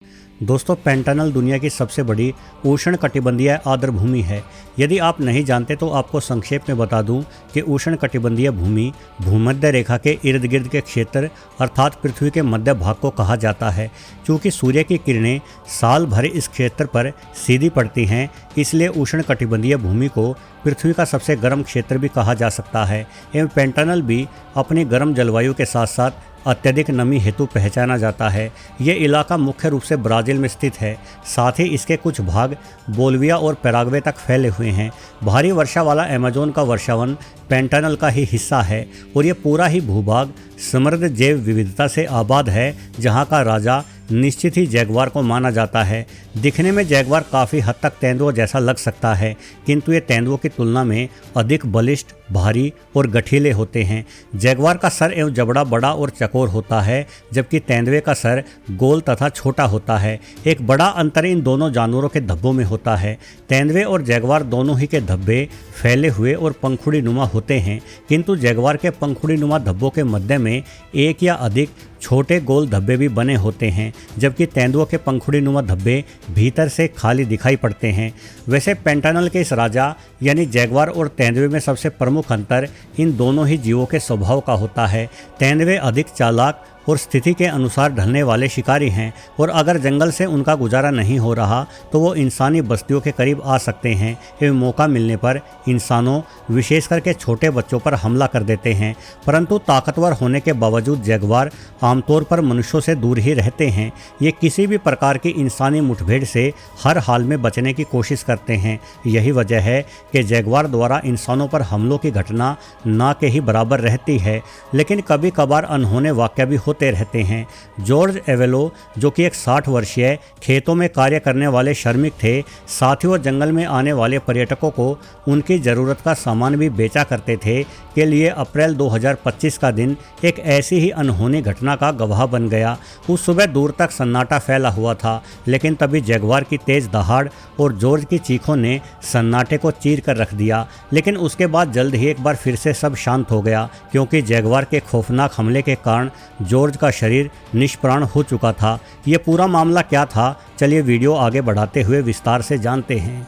दोस्तों, पैंटानल दुनिया की सबसे बड़ी उष्णकटिबंधीय आर्द्रभूमि है। यदि आप नहीं जानते तो आपको संक्षेप में बता दूं कि उष्णकटिबंधीय भूमि भूमध्य रेखा के इर्द गिर्द के क्षेत्र अर्थात पृथ्वी के मध्य भाग को कहा जाता है। क्योंकि सूर्य की किरणें साल भर इस क्षेत्र पर सीधी पड़ती हैं, इसलिए उष्णकटिबंधीय भूमि को पृथ्वी का सबसे गर्म क्षेत्र भी कहा जा सकता है। एवं पैंटानल भी अपनी गर्म जलवायु के साथ साथ अत्यधिक नमी हेतु पहचाना जाता है। ये इलाका मुख्य रूप से ब्राज़ील में स्थित है। साथ ही इसके कुछ भाग बोलिविया और पैराग्वे तक फैले हुए हैं। भारी वर्षा वाला अमेज़न का वर्षावन पैंटानल का ही हिस्सा है और ये पूरा ही भूभाग समृद्ध जैव विविधता से आबाद है, जहाँ का राजा निश्चित ही जैगवार को माना जाता है। दिखने में जैगवार काफ़ी हद तक तेंदुआ जैसा लग सकता है, किंतु ये तेंदुओं की तुलना में अधिक बलिष्ठ, भारी और गठीले होते हैं। जैगवार का सर एवं जबड़ा बड़ा और चौकोर होता है, जबकि तेंदुए का सर गोल तथा छोटा होता है। एक बड़ा अंतर इन दोनों जानवरों के धब्बों में होता है। तेंदुए और जैगवार दोनों ही के धब्बे फैले हुए और पंखुड़ी नुमा होते हैं, किंतु जैगवार के पंखुड़ी नुमा धब्बों के मध्य में एक या अधिक छोटे गोल धब्बे भी बने होते हैं, जबकि तेंदुओं के पंखुड़ी नुमा धब्बे भीतर से खाली दिखाई पड़ते हैं। वैसे पैंटानल के इस राजा यानी जैगवार और तेंदुए में सबसे प्रमुख अंतर इन दोनों ही जीवों के स्वभाव का होता है। तेंदुए अधिक चालाक और स्थिति के अनुसार ढलने वाले शिकारी हैं और अगर जंगल से उनका गुजारा नहीं हो रहा तो वो इंसानी बस्तियों के करीब आ सकते हैं एवं मौका मिलने पर इंसानों विशेष करके छोटे बच्चों पर हमला कर देते हैं। परंतु ताकतवर होने के बावजूद जैगवार आमतौर पर मनुष्यों से दूर ही रहते हैं। ये किसी भी प्रकार की इंसानी मुठभेड़ से हर हाल में बचने की कोशिश करते हैं। यही वजह है कि जैगवार द्वारा इंसानों पर हमलों की घटना ना के ही बराबर रहती है, लेकिन कभी कभार अनहोने वाक़या भी होते रहते हैं। जॉर्ज एवेलो, जो कि एक 60 वर्षीय खेतों में कार्य करने वाले श्रमिक थे, साथ ही वो जंगल में आने वाले पर्यटकों को उनकी ज़रूरत का सामान भी बेचा करते थे, के लिए अप्रैल 2025 का दिन एक ऐसी ही अनहोनी घटना का गवाह बन गया। उस सुबह दूर तक सन्नाटा फैला हुआ था, लेकिन तभी जैगवार की तेज दहाड़ और जॉर्ज की चीखों ने सन्नाटे को चीर कर रख दिया। लेकिन उसके बाद जल्द ही एक बार फिर से सब शांत हो गया, क्योंकि जैगवार के खौफनाक हमले के कारण जॉर्ज का शरीर निष्प्राण हो चुका था। ये पूरा मामला क्या था, चलिए वीडियो आगे बढ़ाते हुए विस्तार से जानते हैं।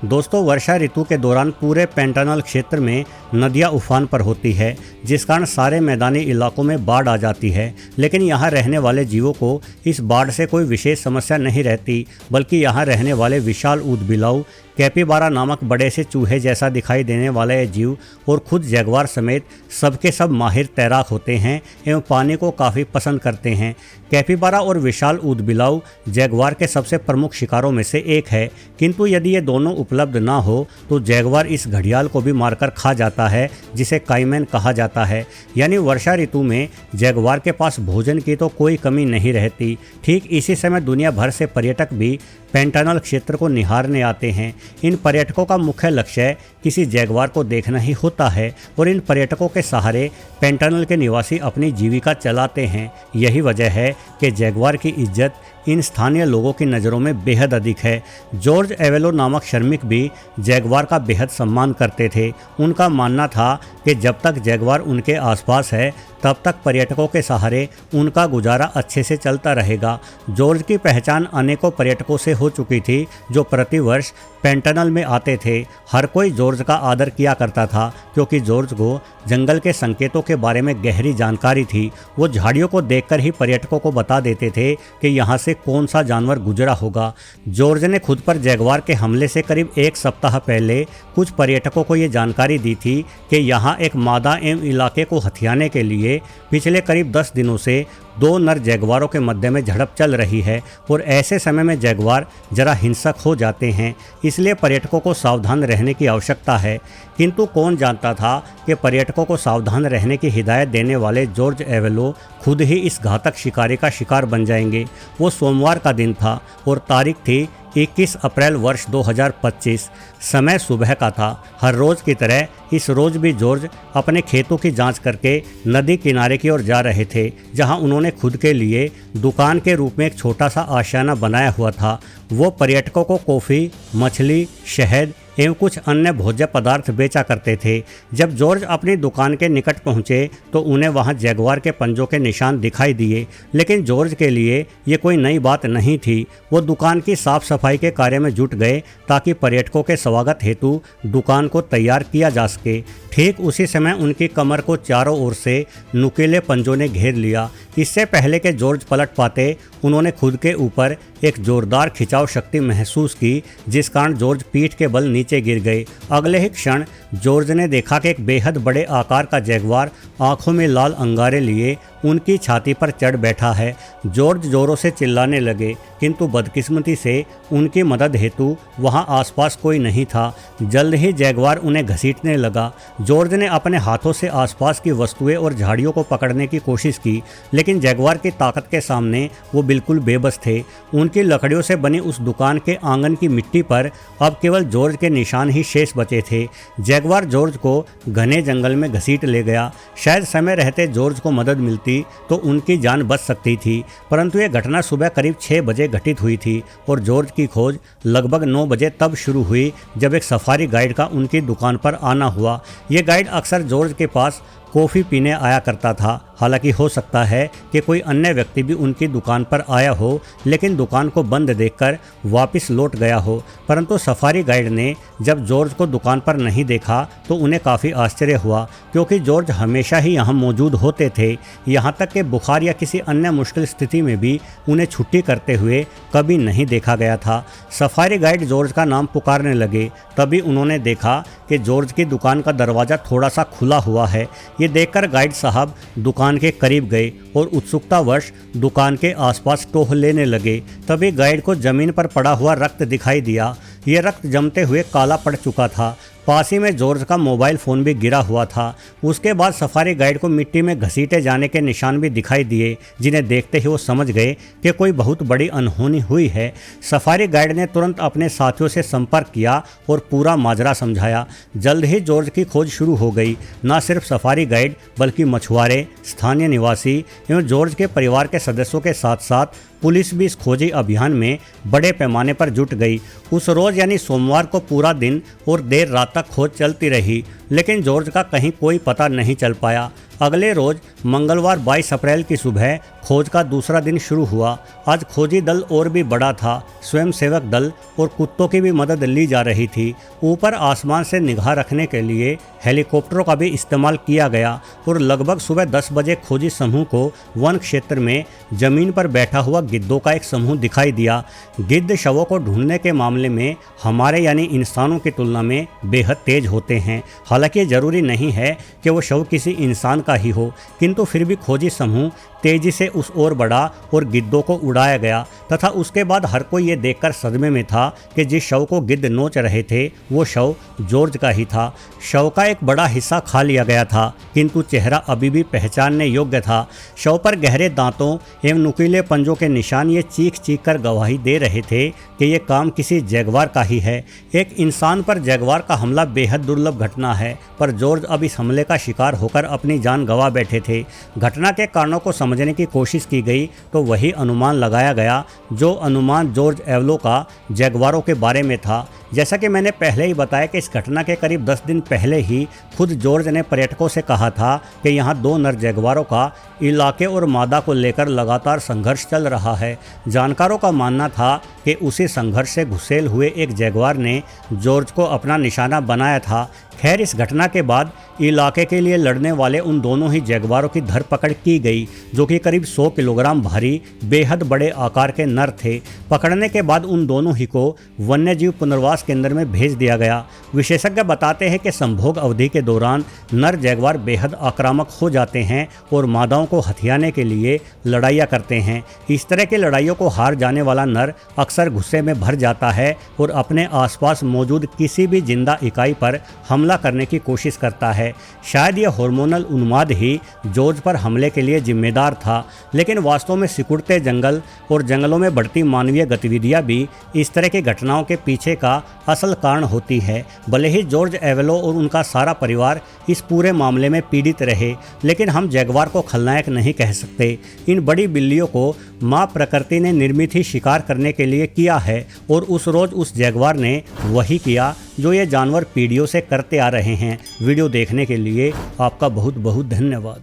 दोस्तों, वर्षा ऋतु के दौरान पूरे पैंटानल क्षेत्र में नदियां उफान पर होती है, जिस कारण सारे मैदानी इलाकों में बाढ़ आ जाती है। लेकिन यहाँ रहने वाले जीवों को इस बाढ़ से कोई विशेष समस्या नहीं रहती, बल्कि यहाँ रहने वाले विशाल ऊदबिलाऊ कैपिबारा नामक बड़े से चूहे जैसा दिखाई देने वाला यह जीव और खुद जैगवार समेत सबके सब माहिर तैराक होते हैं एवं पानी को काफ़ी पसंद करते हैं। कैपिबारा और विशाल ऊदबिलाऊ जैगवार के सबसे प्रमुख शिकारों में से एक है, किंतु यदि ये दोनों उपलब्ध ना हो तो जैगवार इस घड़ियाल को भी मारकर खा जाता है, जिसे काइमैन कहा जाता है। यानी वर्षा ऋतु में जैगवार के पास भोजन की तो कोई कमी नहीं रहती। ठीक इसी समय दुनिया भर से पर्यटक भी पैंटानल क्षेत्र को निहारने आते हैं। इन पर्यटकों का मुख्य लक्ष्य किसी जैगवार को देखना ही होता है और इन पर्यटकों के सहारे पैंटानल के निवासी अपनी जीविका चलाते हैं। यही वजह है कि जैगवार की इज्जत इन स्थानीय लोगों की नज़रों में बेहद अधिक है। जॉर्ज एवेलो नामक श्रमिक भी जैगवार का बेहद सम्मान करते थे। उनका मानना था कि जब तक जैगवार उनके आसपास है तब तक पर्यटकों के सहारे उनका गुजारा अच्छे से चलता रहेगा। जॉर्ज की पहचान अनेकों पर्यटकों से हो चुकी थी, जो प्रतिवर्ष पैंटानल में आते थे। हर कोई जॉर्ज का आदर किया करता था, क्योंकि जॉर्ज को जंगल के संकेतों के बारे में गहरी जानकारी थी। वो झाड़ियों को देखकर ही पर्यटकों को बता देते थे कि यहाँ से कौन सा जानवर गुजरा होगा। जॉर्ज ने खुद पर जैगवार के हमले से करीब 1 सप्ताह पहले कुछ पर्यटकों को ये जानकारी दी थी कि यहाँ एक मादा एवं इलाके को हथियाने के लिए पिछले करीब 10 दिनों से 2 नर जैगवारों के मध्य में झड़प चल रही है और ऐसे समय में जैगवार जरा हिंसक हो जाते हैं, इसलिए पर्यटकों को सावधान रहने की आवश्यकता है। किंतु कौन जानता था कि पर्यटकों को सावधान रहने की हिदायत देने वाले जॉर्ज एवेलो खुद ही इस घातक शिकारी का शिकार बन जाएंगे। वो सोमवार का दिन था और तारीख थी 21 अप्रैल वर्ष 2025। समय सुबह का था। हर रोज़ की तरह इस रोज़ भी जॉर्ज अपने खेतों की जांच करके नदी किनारे की ओर जा रहे थे, जहां उन्होंने खुद के लिए दुकान के रूप में एक छोटा सा आशियाना बनाया हुआ था। वो पर्यटकों को कॉफ़ी, मछली, शहद एवं कुछ अन्य भोज्य पदार्थ बेचा करते थे। जब जॉर्ज अपनी दुकान के निकट पहुंचे तो उन्हें वहां जैगुआर के पंजों के निशान दिखाई दिए, लेकिन जॉर्ज के लिए ये कोई नई बात नहीं थी। वो दुकान की साफ सफाई के कार्य में जुट गए ताकि पर्यटकों के स्वागत हेतु दुकान को तैयार किया जा सके। ठीक उसी समय उनकी कमर को चारों ओर से नुकीले पंजों ने घेर लिया। इससे पहले कि जॉर्ज पलट पाते, उन्होंने खुद के ऊपर एक जोरदार खिंचाव शक्ति महसूस की, जिस कारण जॉर्ज पीठ के बल नीचे गिर गए। अगले ही क्षण जॉर्ज ने देखा कि एक बेहद बड़े आकार का जैगुआर आंखों में लाल अंगारे लिए उनकी छाती पर चढ़ बैठा है। जॉर्ज जोरों से चिल्लाने लगे, किंतु बदकिस्मती से उनकी मदद हेतु वहां आसपास कोई नहीं था। जल्द ही जैगुआर उन्हें घसीटने लगा। जॉर्ज ने अपने हाथों से आसपास की वस्तुएं और झाड़ियों को पकड़ने की कोशिश की, लेकिन जैगुआर की ताकत के सामने वो बिल्कुल बेबस थे। उनकी लकड़ियों से बनी उस दुकान के आंगन की मिट्टी पर अब केवल जॉर्ज के निशान ही शेष बचे थे। जैगुआर जॉर्ज को घने जंगल में घसीट ले गया। शायद समय रहते जॉर्ज को मदद मिलती तो उनकी जान बच सकती थी, परंतु यह घटना सुबह करीब 6 बजे घटित हुई थी और जॉर्ज की खोज लगभग 9 बजे तब शुरू हुई जब एक सफारी गाइड का उनकी दुकान पर आना हुआ। ये गाइड अक्सर जॉर्ज के पास कॉफ़ी पीने आया करता था। हालांकि हो सकता है कि कोई अन्य व्यक्ति भी उनकी दुकान पर आया हो, लेकिन दुकान को बंद देखकर वापस लौट गया हो। परंतु सफारी गाइड ने जब जॉर्ज को दुकान पर नहीं देखा तो उन्हें काफ़ी आश्चर्य हुआ, क्योंकि जॉर्ज हमेशा ही यहाँ मौजूद होते थे। यहाँ तक कि बुखार या किसी अन्य मुश्किल स्थिति में भी उन्हें छुट्टी करते हुए कभी नहीं देखा गया था। सफारी गाइड जॉर्ज का नाम पुकारने लगे, तभी उन्होंने देखा कि जॉर्ज की दुकान का दरवाज़ा थोड़ा सा खुला हुआ है। ये देखकर गाइड साहब दुकान के करीब गए और उत्सुकतावश दुकान के आसपास टोह लेने लगे। तभी गाइड को जमीन पर पड़ा हुआ रक्त दिखाई दिया। यह रक्त जमते हुए काला पड़ चुका था। पास ही में जॉर्ज का मोबाइल फ़ोन भी गिरा हुआ था। उसके बाद सफारी गाइड को मिट्टी में घसीटे जाने के निशान भी दिखाई दिए, जिन्हें देखते ही वो समझ गए कि कोई बहुत बड़ी अनहोनी हुई है। सफारी गाइड ने तुरंत अपने साथियों से संपर्क किया और पूरा माजरा समझाया। जल्द ही जॉर्ज की खोज शुरू हो गई। न सिर्फ सफारी गाइड बल्कि मछुआरे, स्थानीय निवासी एवं जॉर्ज के परिवार के सदस्यों के साथ साथ पुलिस भी इस खोजी अभियान में बड़े पैमाने पर जुट गई। उस रोज़ यानी सोमवार को पूरा दिन और देर रात तक खोज चलती रही, लेकिन जॉर्ज का कहीं कोई पता नहीं चल पाया। अगले रोज मंगलवार 22 अप्रैल की सुबह खोज का दूसरा दिन शुरू हुआ। आज खोजी दल और भी बड़ा था। स्वयंसेवक दल और कुत्तों की भी मदद ली जा रही थी। ऊपर आसमान से निगाह रखने के लिए हेलीकॉप्टरों का भी इस्तेमाल किया गया और लगभग सुबह 10 बजे खोजी समूह को वन क्षेत्र में जमीन पर बैठा हुआ गिद्धों का एक समूह दिखाई दिया। गिद्ध शवों को ढूंढने के मामले में हमारे यानी इंसानों की तुलना में बेहद तेज होते हैं। हालांकि ये जरूरी नहीं है कि वो शव किसी इंसान का ही हो, किंतु फिर भी खोजी समूह तेजी से उस ओर बढ़ा और गिद्धों को उड़ाया गया तथा उसके बाद हर कोई ये देखकर सदमे में था कि जिस शव को गिद्ध नोच रहे थे वो शव जॉर्ज का ही था। शव का एक बड़ा हिस्सा खा लिया गया था, किंतु चेहरा अभी भी पहचानने योग्य था। शव पर गहरे दांतों एवं नुकीले पंजों के निशान ये चीख चीख कर गवाही दे रहे थे कि ये काम किसी जैगुआर का ही है। एक इंसान पर जैगुआर का हमला बेहद दुर्लभ घटना है, पर जॉर्ज अब इस हमले का शिकार होकर अपनी जान गंवा बैठे थे। घटना के कारणों को समझने की कोशिश की गई तो वही अनुमान लगाया गया जो अनुमान जॉर्ज एवलो का जैगुआरों के बारे में था। जैसा कि मैंने पहले ही बताया कि इस घटना के करीब 10 दिन पहले ही खुद जॉर्ज ने पर्यटकों से कहा था कि यहाँ 2 नर जैगुआरों का इलाके और मादा को लेकर लगातार संघर्ष चल रहा है। जानकारों का मानना था कि उसी संघर्ष से घुसेल हुए एक जैगुआर ने जॉर्ज को अपना निशाना बनाया था। खैर, इस घटना के बाद इलाके के लिए लड़ने वाले उन दोनों ही जैगुआरों की धरपकड़ की गई, जो कि करीब 100 किलोग्राम भारी बेहद बड़े आकार के नर थे। पकड़ने के बाद उन दोनों ही को वन्यजीव पुनर्वास केंद्र में भेज दिया गया। विशेषज्ञ बताते हैं कि संभोग अवधि के दौरान नर जैगुआर बेहद आक्रामक हो जाते हैं और मादाओं को हथियाने के लिए लड़ाइयाँ करते हैं। इस तरह की लड़ाइयों को हार जाने वाला नर अक्सर गुस्से में भर जाता है और अपने आसपास मौजूद किसी भी जिंदा इकाई पर हमला करने की कोशिश करता है। शायद यह हार्मोनल उन्माद ही जॉर्ज पर हमले के लिए जिम्मेदार था, लेकिन वास्तव में सिकुड़ते जंगल और जंगलों में बढ़ती मानवीय गतिविधियां भी इस तरह की घटनाओं के पीछे का असल कारण होती है। भले ही जॉर्ज एवेलो और उनका सारा परिवार इस पूरे मामले में पीड़ित रहे, लेकिन हम जैगवार को खलनायक नहीं कह सकते। इन बड़ी बिल्लियों को माँ प्रकृति ने निर्मित ही शिकार करने के लिए किया है और उस रोज़ उस जैगवार ने वही किया जो ये जानवर पीढ़ियों से करते आ रहे हैं। वीडियो देखने के लिए आपका बहुत बहुत धन्यवाद।